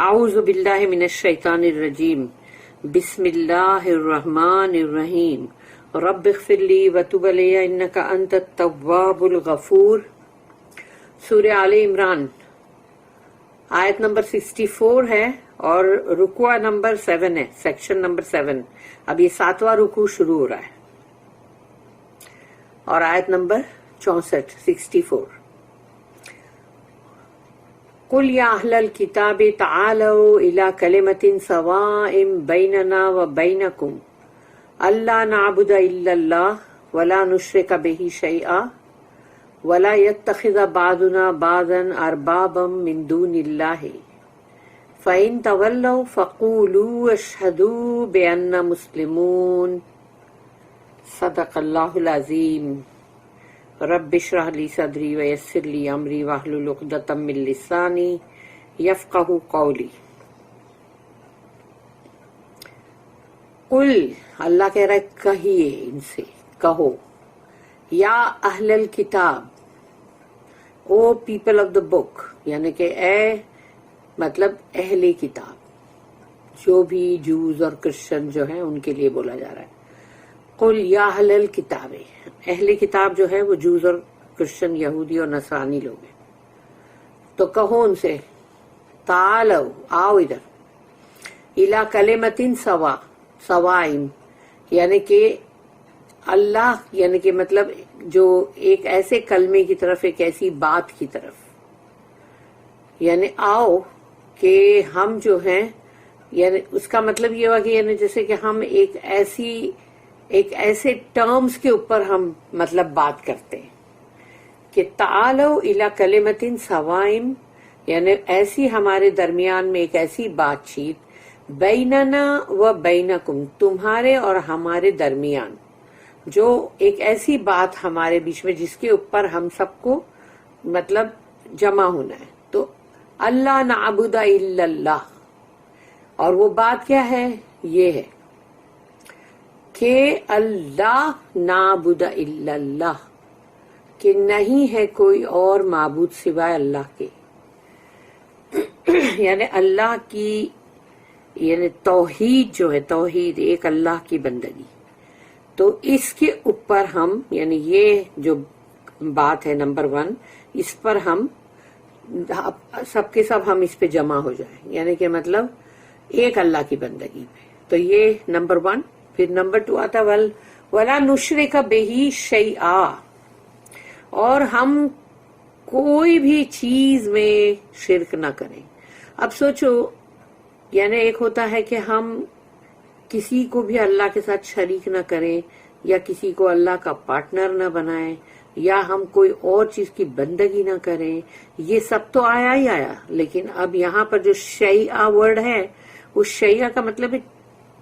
اعوذ باللہ من الشیطان الرجیم بسم اللہ الرحمن الرحیم رب اغفر لی وتب علی انک انت التواب الغفور۔ سورہ آل عمران آیت نمبر 64 ہے اور رکوع نمبر 7 ہے، سیکشن نمبر 7۔ اب یہ 7واں رکوع شروع ہو رہا ہے اور آیت نمبر 64 64۔ قل یا اہل الکتاب تعالوا الی کلمۃ سواء بیننا وبینکم الا نعبد الا اللہ ولا نشرک بہ شیئا ولا يتخذ بعضنا بعضا اربابا من دون اللہ فإن تولوا فقولوا اشہدوا بأننا مسلمون۔ صدق اللہ العظیم۔ رب اشرح لی صدری ویسر لی امری واحلل عقدۃ من لسانی یفقہوا قولی۔ قل، اللہ کہہ رہا ہے کہیے ان سے، کہو، یا اہل الکتاب، او پیپل آف دا بک، یعنی کہ اے مطلب اہل کتاب، جو بھی جوز اور کرسچن جو ہیں ان کے لیے بولا جا رہا ہے۔ قل یا اہل الکتاب، اہل کتاب جو ہے وہ جوز اور کرسچن، یہودی اور نصرانی لوگ ہیں، تو کہو ان سے تعالو، آؤ ادھر، الی کلمۃ سوائن، یعنی کہ اللہ، یعنی کہ مطلب جو ایک ایسے کلمے کی طرف، ایک ایسی بات کی طرف، یعنی آؤ کہ ہم جو ہیں، یعنی اس کا مطلب یہ ہوا کہ یعنی جیسے کہ ہم ایک ایسے ٹرمز کے اوپر ہم مطلب بات کرتے ہیں کہ تعالو الی کلمۃ سوائن، یعنی ایسی ہمارے درمیان میں ایک ایسی بات چیت، بیننا و بینکم، تمہارے اور ہمارے درمیان، جو ایک ایسی بات ہمارے بیچ میں جس کے اوپر ہم سب کو مطلب جمع ہونا ہے، تو اللہ نعبد الا اللہ، اور وہ بات کیا ہے؟ یہ ہے کہ اللہ نعبد الا اللہ، کہ نہیں ہے کوئی اور معبود سوائے اللہ کے، یعنی اللہ کی، یعنی توحید جو ہے، توحید ایک اللہ کی بندگی، تو اس کے اوپر ہم، یعنی یہ جو بات ہے نمبر 1، اس پر ہم سب کے سب ہم اس پہ جمع ہو جائیں، یعنی کہ مطلب ایک اللہ کی بندگی پہ، تو یہ نمبر 1۔ پھر نمبر 2 آتا ولا نشرک بہ شیئا، اور ہم کوئی بھی چیز میں شرک نہ کریں۔ اب سوچو، یعنی ایک ہوتا ہے کہ ہم کسی کو بھی اللہ کے ساتھ شریک نہ کریں، یا کسی کو اللہ کا پارٹنر نہ بنائیں، یا ہم کوئی اور چیز کی بندگی نہ کریں، یہ سب تو آیا ہی آیا، لیکن اب یہاں پر جو شیعہ ورڈ ہے، اس شیعہ کا مطلب ہے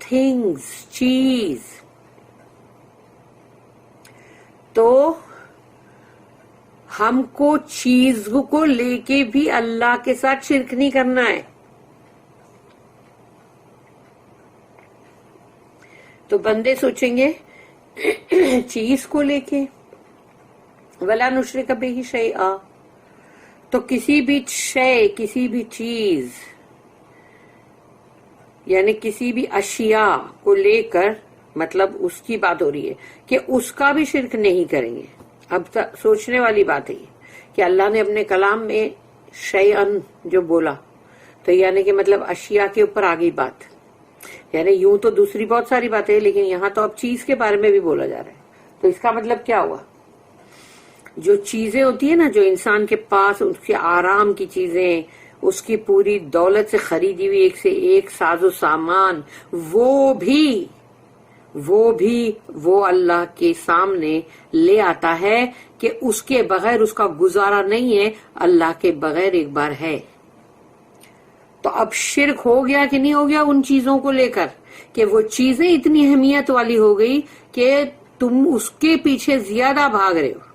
تھنگز، چیز، تو ہم کو چیز کو لے کے بھی اللہ کے ساتھ شرک نہیں کرنا ہے۔ تو بندے سوچیں گے چیز کو لے کے ولا نشرک بہ شیئا، تو کسی بھی شے، کسی بھی چیز، یعنی کسی بھی اشیاء کو لے کر مطلب اس کی بات ہو رہی ہے کہ اس کا بھی شرک نہیں کریں گے۔ اب سوچنے والی بات ہے کہ اللہ نے اپنے کلام میں شیئن جو بولا، تو یعنی کہ مطلب اشیاء کے اوپر آ گئی بات، یعنی یوں تو دوسری بہت ساری باتیں ہیں، لیکن یہاں تو اب چیز کے بارے میں بھی بولا جا رہا ہے، تو اس کا مطلب کیا ہوا؟ جو چیزیں ہوتی ہیں نا، جو انسان کے پاس اس کے آرام کی چیزیں، اس کی پوری دولت سے خریدی ہوئی ایک سے ایک ساز و سامان، وہ بھی وہ اللہ کے سامنے لے آتا ہے کہ اس کے بغیر اس کا گزارا نہیں ہے، اللہ کے بغیر ایک بار ہے۔ تو اب شرک ہو گیا کہ نہیں ہو گیا ان چیزوں کو لے کر، کہ وہ چیزیں اتنی اہمیت والی ہو گئی کہ تم اس کے پیچھے زیادہ بھاگ رہے ہو۔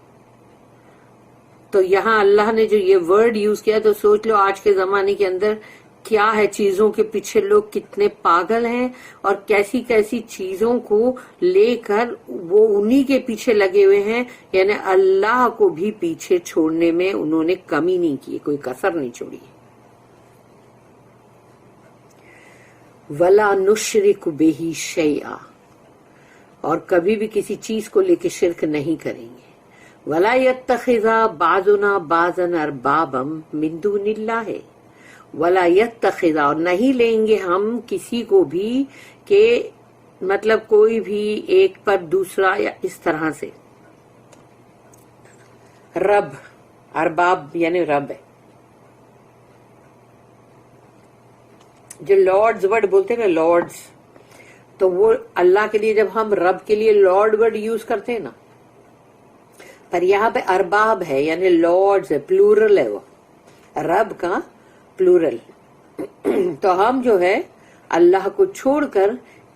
تو یہاں اللہ نے جو یہ ورڈ یوز کیا، تو سوچ لو آج کے زمانے کے اندر کیا ہے، چیزوں کے پیچھے لوگ کتنے پاگل ہیں، اور کیسی کیسی چیزوں کو لے کر وہ انہی کے پیچھے لگے ہوئے ہیں، یعنی اللہ کو بھی پیچھے چھوڑنے میں انہوں نے کمی نہیں کی، کوئی کسر نہیں چھوڑی۔ ولا نشرک بہ شیئا، اور کبھی بھی کسی چیز کو لے کے شرک نہیں کریں گے. ولا یتخذ بعضنا بعضا اربابا من دون اللہ، ولا یتخذ، اور نہیں لیں گے ہم کسی کو بھی کہ مطلب کوئی بھی ایک پر دوسرا یا اس طرح سے. رب، ارباب یعنی رب ہے. جو لارڈز ورڈ بولتے ہیں نا، لارڈز، تو وہ اللہ کے لیے جب ہم رب کے لیے لارڈ ورڈ یوز کرتے ہیں نا، پر یہاں پہ ارباب ہے یعنی لارڈز ہے، پلورل ہے، وہ رب کا پلورل. تو ہم جو ہے اللہ کو چھوڑ کر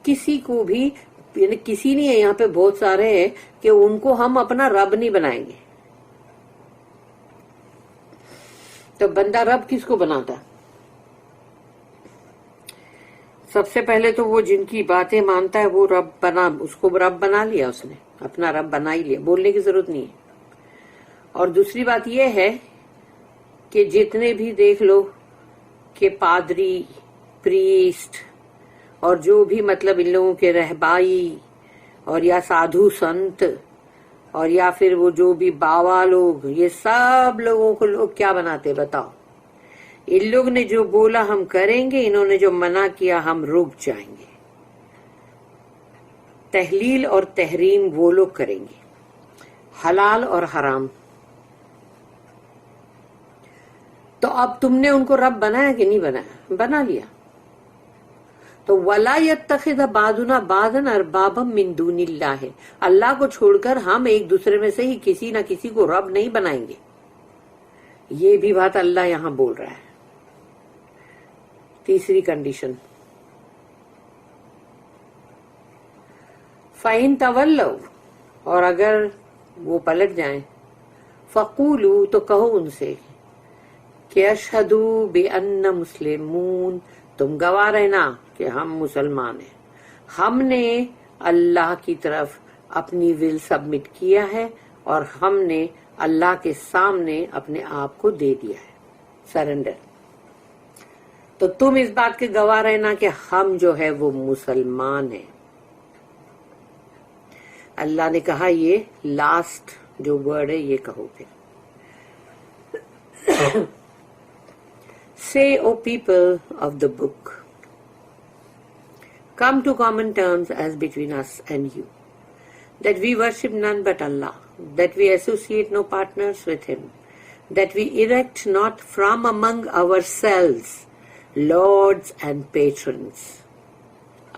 کسی کو بھی، یعنی کسی نہیں ہے، یہاں پہ بہت سارے ہیں کہ ان کو ہم اپنا رب نہیں بنائیں گے. تو بندہ رب کس کو بناتا؟ سب سے پہلے تو وہ جن کی باتیں مانتا ہے وہ رب بنا، اس کو رب بنا لیا، اس نے اپنا رب بنا ہی لیا، بولنے کی ضرورت نہیں ہے. اور دوسری بات یہ ہے کہ جتنے بھی دیکھ لو کہ پادری، پریسٹ اور جو بھی مطلب ان لوگوں کے رہبائی اور یا سادھو سنت اور یا پھر وہ جو بھی باوا لوگ، یہ سب لوگوں کو لوگ کیا بناتے بتاؤ؟ ان لوگ نے جو بولا ہم کریں گے، انہوں نے جو منع کیا ہم رک جائیں گے. تحلیل اور تحریم وہ لوگ کریں گے، حلال اور حرام. تو اب تم نے ان کو رب بنایا کہ نہیں بنایا؟ بنا لیا. تو وَلَا يَتَّخِذَ بَعْضُنَا بَعْضًا أَرْبَابًا مِّن دُونِ اللَّهِ، اللہ کو چھوڑ کر ہم ایک دوسرے میں سے ہی کسی نہ کسی کو رب نہیں بنائیں گے. یہ بھی بات اللہ یہاں بول رہا ہے. تیسری کنڈیشن، فَإِن تَوَلَّوْا، اور اگر وہ پلٹ جائیں، فَقُولُوا، تو کہو ان سے کہ اشہدوا بِأَنَّ مُسْلِمُونَ، تم گواہ رہنا کہ ہم مسلمان ہیں، ہم نے اللہ کی طرف اپنی ول سبمٹ کیا ہے اور ہم نے اللہ کے سامنے اپنے آپ کو دے دیا ہے، سرنڈر. تو تم اس بات کے گواہ رہنا کہ ہم جو ہے وہ مسلمان ہیں. اللہ نے کہا یہ لاسٹ جو ورڈ ہے یہ کہو پھر. Say, O people of the book, come to common terms as between us and you, that we worship none but Allah, that we associate no partners with Him, that we erect not from among ourselves lords and patrons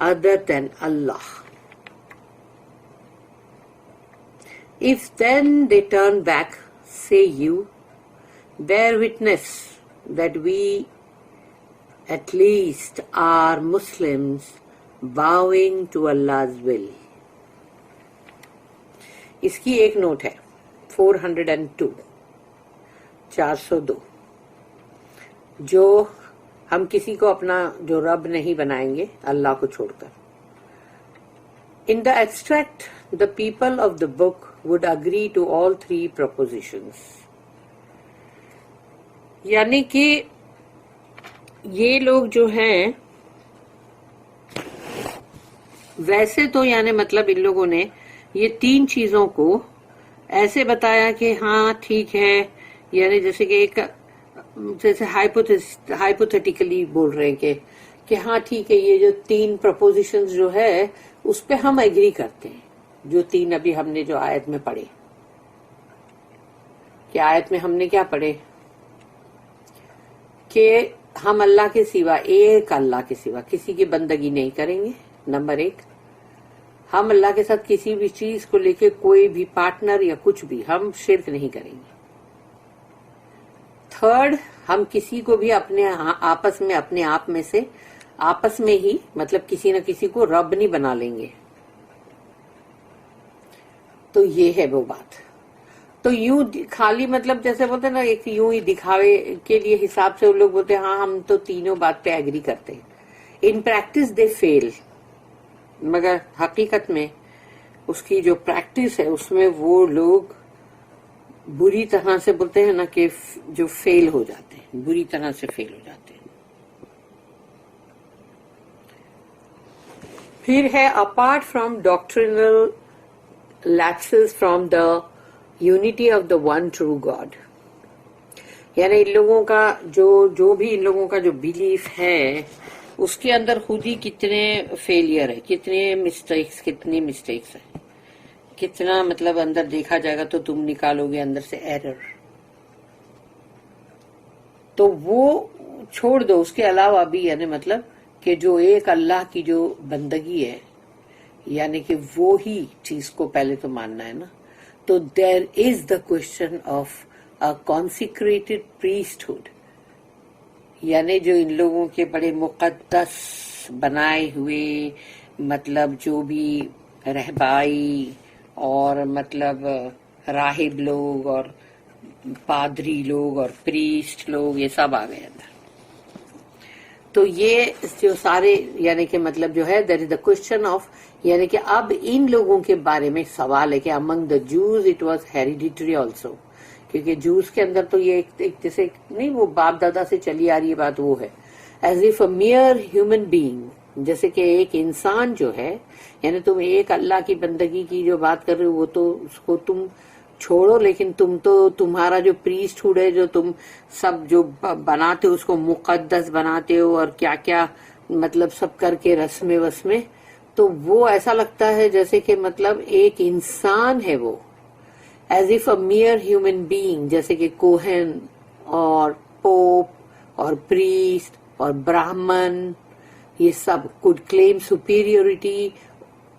other than Allah. If then they turn back, say you, bear witness that we at least are Muslims bowing to Allah's will. اس کی ایک note ہے 402 402، جو ہم کسی کو اپنا جو رب نہیں بنائیں گے اللہ کو چھوڑ کر. In the abstract, the people of the book would agree to all three propositions. یعنی کہ یہ لوگ جو ہیں ویسے تو یعنی مطلب ان لوگوں نے یہ تین چیزوں کو ایسے بتایا کہ ہاں ٹھیک ہے، یعنی جیسے کہ ایک جیسے ہائپوتھیٹیکلی بول رہے ہیں کہ ہاں ٹھیک ہے، یہ جو تین پروپوزیشنز جو ہے اس پہ ہم ایگری کرتے ہیں. جو تین ابھی ہم نے جو آیت میں پڑھے، کہ آیت میں ہم نے کیا پڑھے کہ ہم اللہ کے سوا، ایک اللہ کے سوا کسی کی بندگی نہیں کریں گے. نمبر ایک، ہم اللہ کے ساتھ کسی بھی چیز کو لے کے کوئی بھی پارٹنر یا کچھ بھی ہم شرک نہیں کریں گے. تھرڈ، ہم کسی کو بھی اپنے آپس میں اپنے آپ میں سے آپس میں ہی مطلب کسی نہ کسی کو رب نہیں بنا لیں گے. تو یہ ہے وہ بات. تو یوں خالی مطلب جیسے بولتے ہیں نا، ایک یوں ہی دکھاوے کے لیے حساب سے وہ لوگ بولتے ہیں ہاں ہم تو تینوں بات پہ ایگری کرتے ہیں. ان پریکٹس دے فیل، مگر حقیقت میں اس کی جو پریکٹس ہے اس میں وہ لوگ بری طرح سے بولتے ہیں نا کہ جو فیل ہو جاتے ہیں، بری طرح سے فیل ہو جاتے ہیں. پھر ہے apart from doctrinal lapses from the unity of the one true God. یعنی ان لوگوں کا جو بھی ان لوگوں کا جو بلیف ہے اس کے اندر خود ہی کتنے فیلئر ہے، کتنی مسٹیکس ہے، کتنا مطلب اندر دیکھا جائے گا تو تم نکالو گے اندر سے ایرر. تو وہ چھوڑ دو. اس کے علاوہ بھی یعنی مطلب کہ جو ایک اللہ کی جو بندگی ہے یعنی کہ وہ ہی چیز کو پہلے تو ماننا ہے نا. تو there is the question of consecrated priesthood، یعنی جو ان لوگوں کے بڑے مقدس بنائے ہوئے مطلب جو بھی رہبائی اور مطلب راہب لوگ اور پادری لوگ اور پریسٹ لوگ یہ سب آ گئے اندر. تو یہ جو سارے یعنی کہ مطلب جو ہے there is the question of یعنی کہ اب ان لوگوں کے بارے میں سوال ہے کہ among the Jews it was hereditary also، کیونکہ جوز کے اندر تو یہ ایک جیسے نہیں وہ باپ دادا سے چلی آ رہی ہے بات وہ ہے. As if a mere human being, جیسے کہ ایک انسان جو ہے یعنی تم ایک اللہ کی بندگی کی جو بات کر رہے ہو وہ تو اس کو تم چھوڑو، لیکن تم تو تمہارا جو پریسٹ ہوڈ ہے جو تم سب جو بناتے ہو اس کو مقدس بناتے ہو اور کیا کیا مطلب سب کر کے رسمیں وسمیں، تو وہ ایسا لگتا ہے جیسے کہ مطلب ایک انسان ہے وہ، as if a mere human being, جیسے کہ کوہن اور پوپ اور پریسٹ اور براہمن یہ سب could claim superiority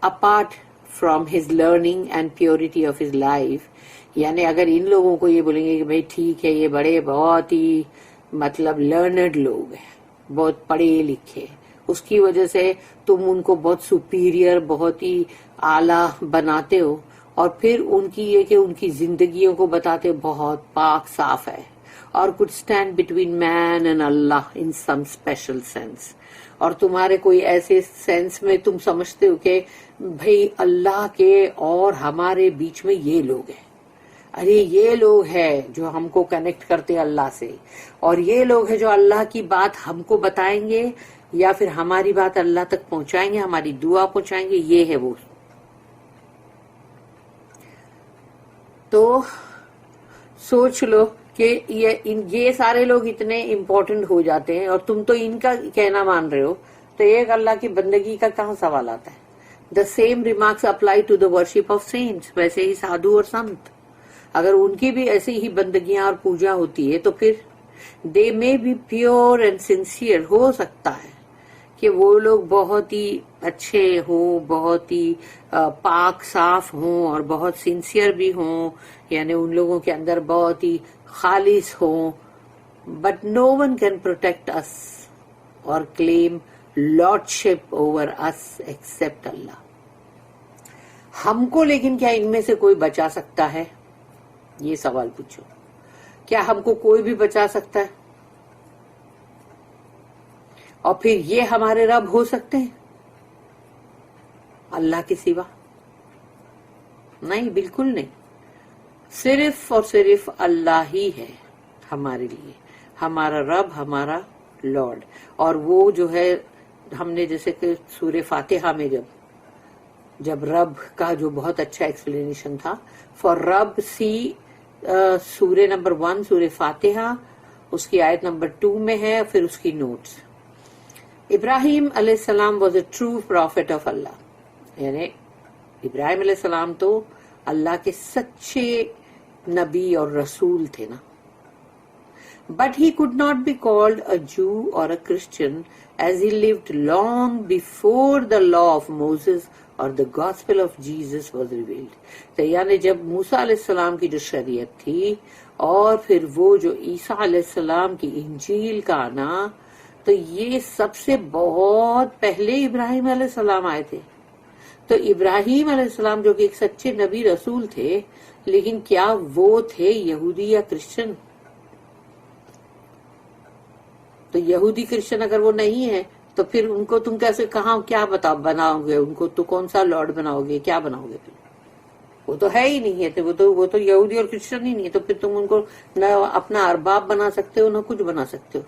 apart from his learning and purity of his life. یعنی اگر ان لوگوں کو یہ بولیں گے کہ بھئی ٹھیک ہے یہ بڑے بہت ہی مطلب لرنڈ لوگ ہیں، بہت پڑھے لکھے، اس کی وجہ سے تم ان کو بہت سپیریئر بہت ہی اعلیٰ بناتے ہو، اور پھر ان کی یہ کہ ان کی زندگیوں کو بتاتے بہت پاک صاف ہے اور could stand between man and Allah in some special sense. اور تمہارے کوئی ایسے سینس میں تم سمجھتے ہو کہ بھئی اللہ کے اور ہمارے بیچ میں یہ لوگ ہیں، ارے یہ لوگ ہیں جو ہم کو کنیکٹ کرتے اللہ سے، اور یہ لوگ ہیں جو اللہ کی بات ہم کو بتائیں گے یا پھر ہماری بات اللہ تک پہنچائیں گے، ہماری دعا پہنچائیں گے، یہ ہے وہ. تو سوچ لو کہ یہ سارے لوگ اتنے امپورٹنٹ ہو جاتے ہیں اور تم تو ان کا کہنا مان رہے ہو، تو ایک اللہ کی بندگی کا کہاں سوال آتا ہے. The same remarks apply to the worship of saints. ویسے ہی سادھو اور سنت اگر ان کی بھی ایسی ہی بندگیاں اور پوجا ہوتی ہے تو پھر they may be pure and sincere, ہو سکتا ہے کہ وہ لوگ بہت ہی اچھے ہوں، بہت ہی پاک صاف ہوں اور بہت سنسیئر بھی ہوں، یعنی ان لوگوں کے اندر بہت ہی خالص ہوں، but no one can protect us or claim لارڈشپ over us accept اللہ. ہم کو لیکن کیا ان میں سے کوئی بچا سکتا ہے؟ یہ سوال پوچھو. کیا ہم کو کوئی بھی بچا سکتا ہے؟ اور پھر یہ ہمارے رب ہو سکتے ہیں اللہ کے سوا؟ نہیں، بالکل نہیں. صرف اور صرف اللہ ہی ہے ہمارے لیے، ہمارا رب، ہمارا لارڈ. اور وہ جو ہے ہم نے جیسے کہ سورہ فاتحہ میں جب رب کا جو بہت اچھا ایکسپلینیشن تھا فار رب، سی سورہ نمبر 1 سورہ فاتحہ، اس کی آیت نمبر 2 میں ہے، پھر اس کی نوٹس. ابراہیم علیہ السلام was a true prophet of Allah, یعنی ابراہیم علیہ السلام تو اللہ کے سچے نبی اور رسول تھے نا. But he could not be called a Jew or a Christian as he lived long before the law of Moses or the gospel of Jesus was revealed. تو یعنی جب موسیٰ علیہ السلام کی جو شریعت تھی اور پھر وہ جو عیسیٰ علیہ السلام کی انجیل کا آنا، تو یہ سب سے بہت پہلے ابراہیم علیہ السلام آئے تھے. تو ابراہیم علیہ السلام جو کہ ایک سچے نبی رسول تھے، لیکن کیا وہ تھے یہودی یا کرسچن؟ تو یہودی کرسچن اگر وہ نہیں ہے تو پھر ان کو تم کیسے کہاں کیا بناؤ گے؟ ان کو تو کون سا لارڈ بناؤ گے؟ کیا بناؤ گے؟ پھر وہ تو ہے ہی نہیں ہے، وہ تو یہودی اور کرسچن ہی نہیں ہے. تو پھر تم ان کو نہ اپنا ارباب بنا سکتے ہو، نہ کچھ بنا سکتے ہو.